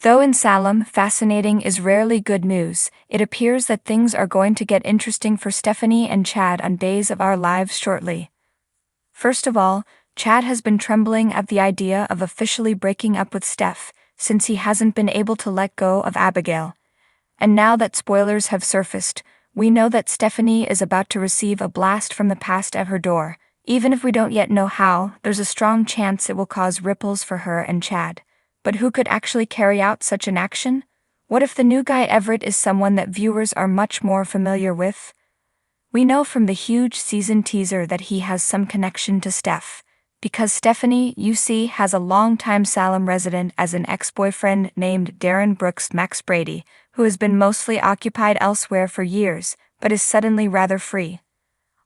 Though in Salem, fascinating is rarely good news, it appears that things are going to get interesting for Stephanie and Chad on Days of Our Lives shortly. First of all, Chad has been trembling at the idea of officially breaking up with Steph, since he hasn't been able to let go of Abigail. And now that spoilers have surfaced, we know that Stephanie is about to receive a blast from the past at her door. Even if we don't yet know how, there's a strong chance it will cause ripples for her and Chad. But who could actually carry out such an action? What if the new guy Everett is someone that viewers are much more familiar with? We know from the huge season teaser that he has some connection to Steph, because Stephanie, you see, has a long-time Salem resident as an ex-boyfriend named Darin Brooks Max Brady, who has been mostly occupied elsewhere for years, but is suddenly rather free.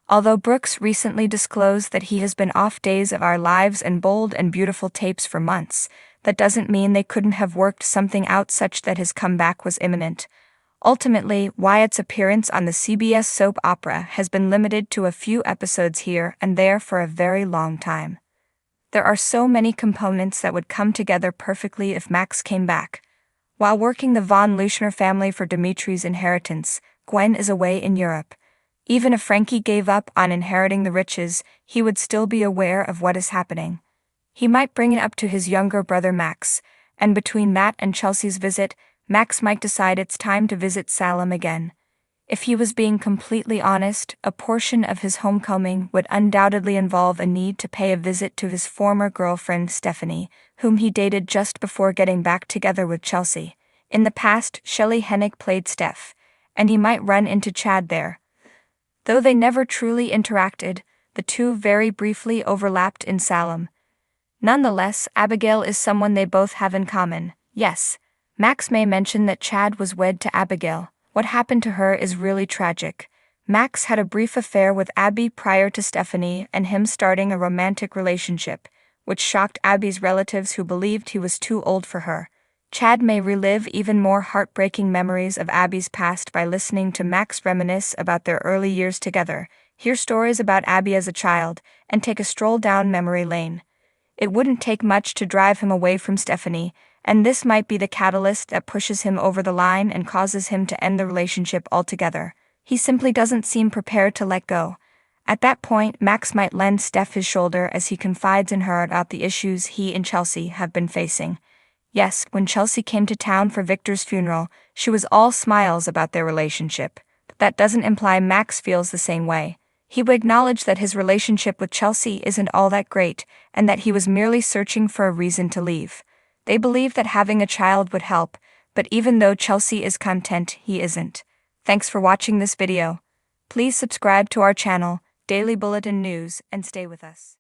Although Brooks recently disclosed that he has been off Days of Our Lives and Bold and Beautiful tapes for months, that doesn't mean they couldn't have worked something out such that his comeback was imminent. Ultimately, Wyatt's appearance on the CBS soap opera has been limited to a few episodes here and there for a very long time. There are so many components that would come together perfectly if Max came back. While working the von Leuschner family for Dimitri's inheritance, Gwen is away in Europe. Even if Frankie gave up on inheriting the riches, he would still be aware of what is happening. He might bring it up to his younger brother Max, and between Matt and Chelsea's visit, Max might decide it's time to visit Salem again. If he was being completely honest, a portion of his homecoming would undoubtedly involve a need to pay a visit to his former girlfriend Stephanie, whom he dated just before getting back together with Chelsea. In the past, Shelley Hennick played Steph, and he might run into Chad there. Though they never truly interacted, the two very briefly overlapped in Salem. Nonetheless, Abigail is someone they both have in common. Yes, Max may mention that Chad was wed to Abigail. What happened to her is really tragic. Max had a brief affair with Abby prior to Stephanie and him starting a romantic relationship, which shocked Abby's relatives who believed he was too old for her. Chad may relive even more heartbreaking memories of Abby's past by listening to Max reminisce about their early years together, hear stories about Abby as a child, and take a stroll down memory lane. It wouldn't take much to drive him away from Stephanie, and this might be the catalyst that pushes him over the line and causes him to end the relationship altogether. He simply doesn't seem prepared to let go. At that point, Max might lend Steph his shoulder as he confides in her about the issues he and Chelsea have been facing. Yes, when Chelsea came to town for Victor's funeral, she was all smiles about their relationship. But that doesn't imply Max feels the same way. He would acknowledge that his relationship with Chelsea isn't all that great, and that he was merely searching for a reason to leave. They believe that having a child would help, but even though Chelsea is content, he isn't. Thanks for watching this video. Please subscribe to our channel, Daily Bulletin News, and stay with us.